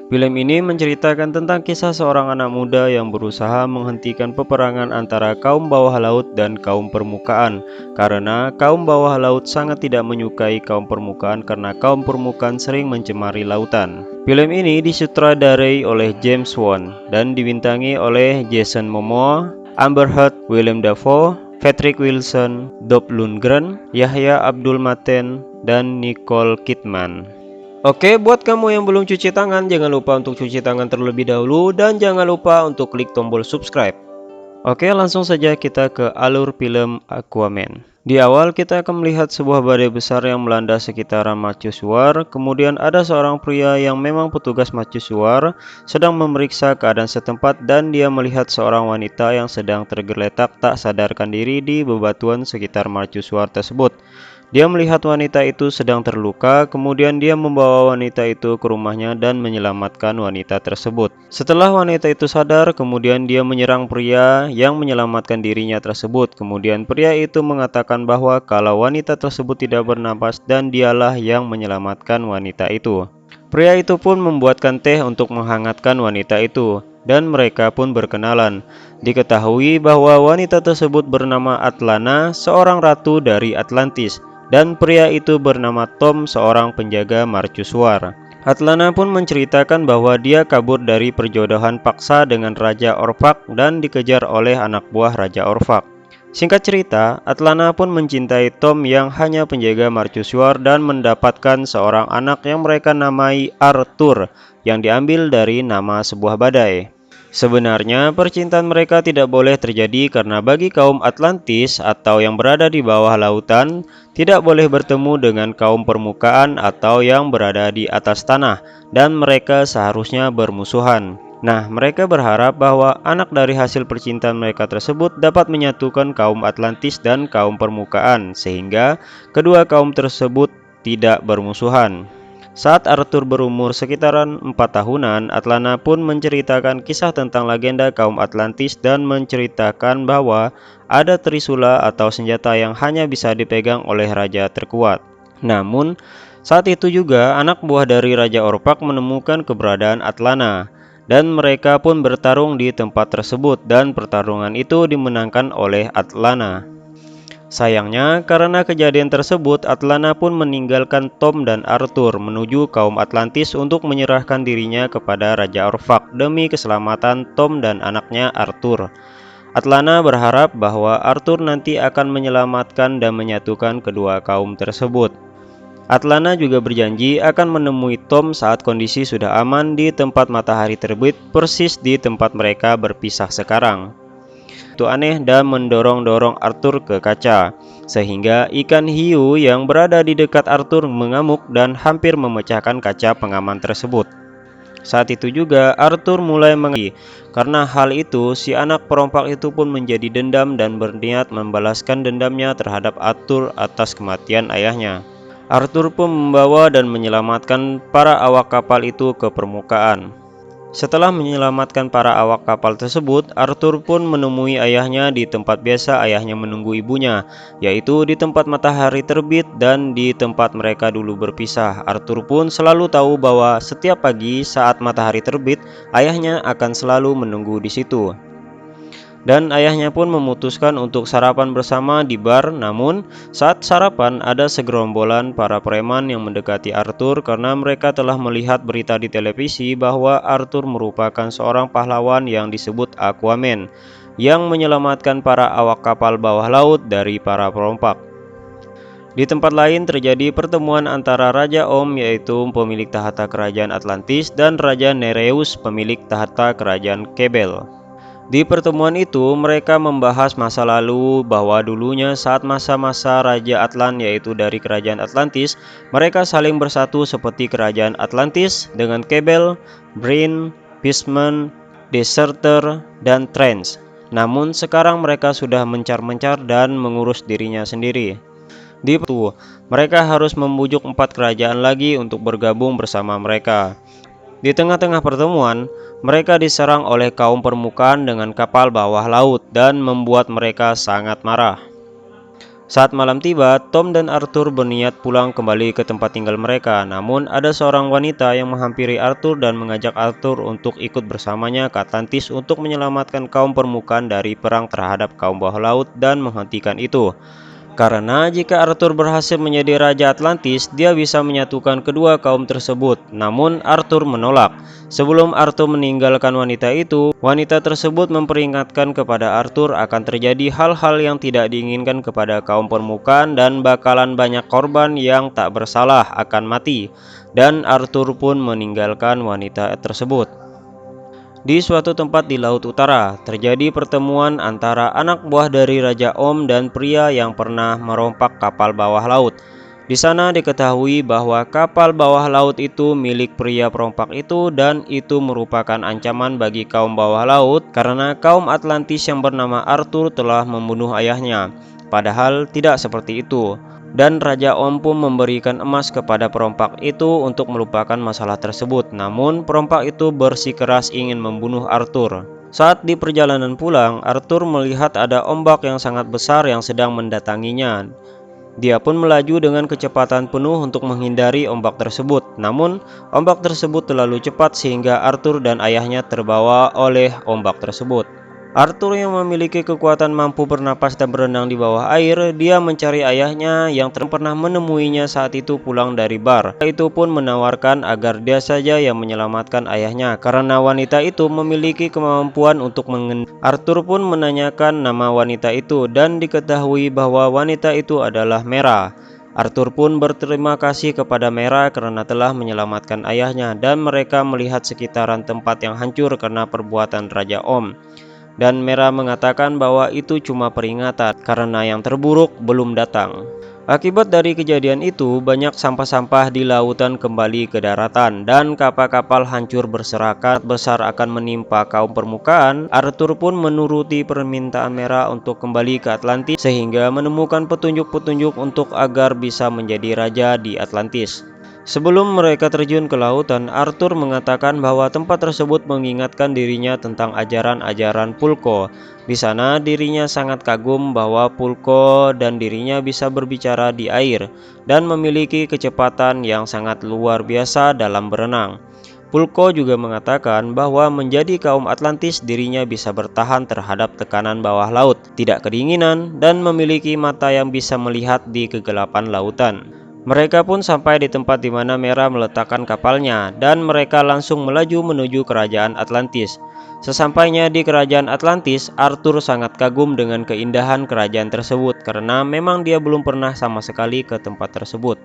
Film ini menceritakan tentang kisah seorang anak muda yang berusaha menghentikan peperangan antara kaum bawah laut dan kaum permukaan, karena kaum bawah laut sangat tidak menyukai kaum permukaan karena kaum permukaan sering mencemari lautan. Film ini disutradarai oleh James Wan dan dibintangi oleh Jason Momoa, Amber Heard, Willem Dafoe, Patrick Wilson, Dolph Lundgren, Yahya Abdul Mateen, dan Nicole Kidman. Oke, buat kamu yang belum cuci tangan, jangan lupa untuk cuci tangan terlebih dahulu dan jangan lupa untuk klik tombol subscribe. Oke, langsung saja kita ke alur film Aquaman. Di awal kita akan melihat sebuah badai besar yang melanda sekitaran mercusuar. Kemudian ada seorang pria yang memang petugas mercusuar sedang memeriksa keadaan setempat dan dia melihat seorang wanita yang sedang tergeletak tak sadarkan diri di bebatuan sekitar mercusuar tersebut. Dia melihat wanita itu sedang terluka, kemudian dia membawa wanita itu ke rumahnya dan menyelamatkan wanita tersebut. Setelah wanita itu sadar, kemudian dia menyerang pria yang menyelamatkan dirinya tersebut. Kemudian pria itu mengatakan bahwa kalau wanita tersebut tidak bernapas dan dialah yang menyelamatkan wanita itu. Pria itu pun membuatkan teh untuk menghangatkan wanita itu, dan mereka pun berkenalan. Diketahui bahwa wanita tersebut bernama Atlana, seorang ratu dari Atlantis. Dan pria itu bernama Tom, seorang penjaga mercusuar. Atlana pun menceritakan bahwa dia kabur dari perjodohan paksa dengan Raja Orpak dan dikejar oleh anak buah Raja Orpak. Singkat cerita, Atlana pun mencintai Tom yang hanya penjaga mercusuar dan mendapatkan seorang anak yang mereka namai Arthur, yang diambil dari nama sebuah badai. Sebenarnya, percintaan mereka tidak boleh terjadi karena bagi kaum Atlantis atau yang berada di bawah lautan, tidak boleh bertemu dengan kaum permukaan atau yang berada di atas tanah, dan mereka seharusnya bermusuhan. Nah, mereka berharap bahwa anak dari hasil percintaan mereka tersebut dapat menyatukan kaum Atlantis dan kaum permukaan, sehingga kedua kaum tersebut tidak bermusuhan. Saat Arthur berumur sekitaran 4 tahunan, Atlana pun menceritakan kisah tentang legenda kaum Atlantis dan menceritakan bahwa ada trisula atau senjata yang hanya bisa dipegang oleh raja terkuat. Namun, saat itu juga anak buah dari Raja Orpak menemukan keberadaan Atlana, dan mereka pun bertarung di tempat tersebut dan pertarungan itu dimenangkan oleh Atlana. Sayangnya, karena kejadian tersebut, Atlana pun meninggalkan Tom dan Arthur menuju kaum Atlantis untuk menyerahkan dirinya kepada Raja Orpak demi keselamatan Tom dan anaknya Arthur. Atlana berharap bahwa Arthur nanti akan menyelamatkan dan menyatukan kedua kaum tersebut. Atlana juga berjanji akan menemui Tom saat kondisi sudah aman di tempat matahari terbit, persis di tempat mereka berpisah sekarang. Itu aneh dan mendorong-dorong Arthur ke kaca, sehingga ikan hiu yang berada di dekat Arthur mengamuk dan hampir memecahkan kaca pengaman tersebut. Saat itu juga Arthur mulai mengerti. Karena hal itu, si anak perompak itu pun menjadi dendam dan berniat membalaskan dendamnya terhadap Arthur atas kematian ayahnya. Arthur pun membawa dan menyelamatkan para awak kapal itu ke permukaan. Setelah menyelamatkan para awak kapal tersebut, Arthur pun menemui ayahnya di tempat biasa ayahnya menunggu ibunya, yaitu di tempat matahari terbit dan di tempat mereka dulu berpisah. Arthur pun selalu tahu bahwa setiap pagi saat matahari terbit, ayahnya akan selalu menunggu di situ. Dan ayahnya pun memutuskan untuk sarapan bersama di bar. Namun saat sarapan ada segerombolan para preman yang mendekati Arthur karena mereka telah melihat berita di televisi bahwa Arthur merupakan seorang pahlawan yang disebut Aquaman, yang menyelamatkan para awak kapal bawah laut dari para perompak. Di tempat lain terjadi pertemuan antara Raja Om, yaitu pemilik tahta kerajaan Atlantis, dan Raja Nereus, pemilik tahta kerajaan Kebel. Di pertemuan itu, mereka membahas masa lalu bahwa dulunya saat masa-masa Raja Atlan, yaitu dari kerajaan Atlantis, mereka saling bersatu seperti kerajaan Atlantis dengan Kebel, Breen, Fishman, Deserter, dan Trance. Namun sekarang mereka sudah mencar-mencar dan mengurus dirinya sendiri. Di itu, mereka harus membujuk 4 kerajaan lagi untuk bergabung bersama mereka. Di tengah-tengah pertemuan, mereka diserang oleh kaum permukaan dengan kapal bawah laut dan membuat mereka sangat marah. Saat malam tiba, Tom dan Arthur berniat pulang kembali ke tempat tinggal mereka. Namun, ada seorang wanita yang menghampiri Arthur dan mengajak Arthur untuk ikut bersamanya ke Atlantis untuk menyelamatkan kaum permukaan dari perang terhadap kaum bawah laut dan menghentikan itu. Karena jika Arthur berhasil menjadi Raja Atlantis, dia bisa menyatukan kedua kaum tersebut. Namun Arthur menolak. Sebelum Arthur meninggalkan wanita itu, wanita tersebut memperingatkan kepada Arthur akan terjadi hal-hal yang tidak diinginkan kepada kaum permukaan dan bakalan banyak korban yang tak bersalah akan mati. Dan Arthur pun meninggalkan wanita tersebut. Di suatu tempat di Laut Utara, terjadi pertemuan antara anak buah dari Raja Om dan pria yang pernah merompak kapal bawah laut. Di sana diketahui bahwa kapal bawah laut itu milik pria perompak itu dan itu merupakan ancaman bagi kaum bawah laut karena kaum Atlantis yang bernama Arthur telah membunuh ayahnya. Padahal tidak seperti itu. Dan Raja Om pun memberikan emas kepada perompak itu untuk melupakan masalah tersebut. Namun perompak itu bersikeras ingin membunuh Arthur. Saat di perjalanan pulang, Arthur melihat ada ombak yang sangat besar yang sedang mendatanginya. Dia pun melaju dengan kecepatan penuh untuk menghindari ombak tersebut. Namun, ombak tersebut terlalu cepat sehingga Arthur dan ayahnya terbawa oleh ombak tersebut. Arthur yang memiliki kekuatan mampu bernapas dan berenang di bawah air, dia mencari ayahnya yang pernah menemuinya saat itu pulang dari bar. Itu pun menawarkan agar dia saja yang menyelamatkan ayahnya karena wanita itu memiliki kemampuan untuk Arthur pun menanyakan nama wanita itu dan diketahui bahwa wanita itu adalah Mera. Arthur pun berterima kasih kepada Mera karena telah menyelamatkan ayahnya dan mereka melihat sekitaran tempat yang hancur karena perbuatan Raja Om. Dan Mera mengatakan bahwa itu cuma peringatan karena yang terburuk belum datang. Akibat dari kejadian itu, banyak sampah-sampah di lautan kembali ke daratan dan kapal-kapal hancur berserakan besar akan menimpa kaum permukaan. Arthur pun menuruti permintaan Mera untuk kembali ke Atlantis sehingga menemukan petunjuk-petunjuk untuk agar bisa menjadi raja di Atlantis. Sebelum mereka terjun ke lautan, Arthur mengatakan bahwa tempat tersebut mengingatkan dirinya tentang ajaran-ajaran Pulko. Di sana dirinya sangat kagum bahwa Pulko dan dirinya bisa berbicara di air dan memiliki kecepatan yang sangat luar biasa dalam berenang. Pulko juga mengatakan bahwa menjadi kaum Atlantis dirinya bisa bertahan terhadap tekanan bawah laut, tidak kedinginan, dan memiliki mata yang bisa melihat di kegelapan lautan. Mereka pun sampai di tempat di mana Mera meletakkan kapalnya dan mereka langsung melaju menuju kerajaan Atlantis. Sesampainya di kerajaan Atlantis, Arthur sangat kagum dengan keindahan kerajaan tersebut karena memang dia belum pernah sama sekali ke tempat tersebut.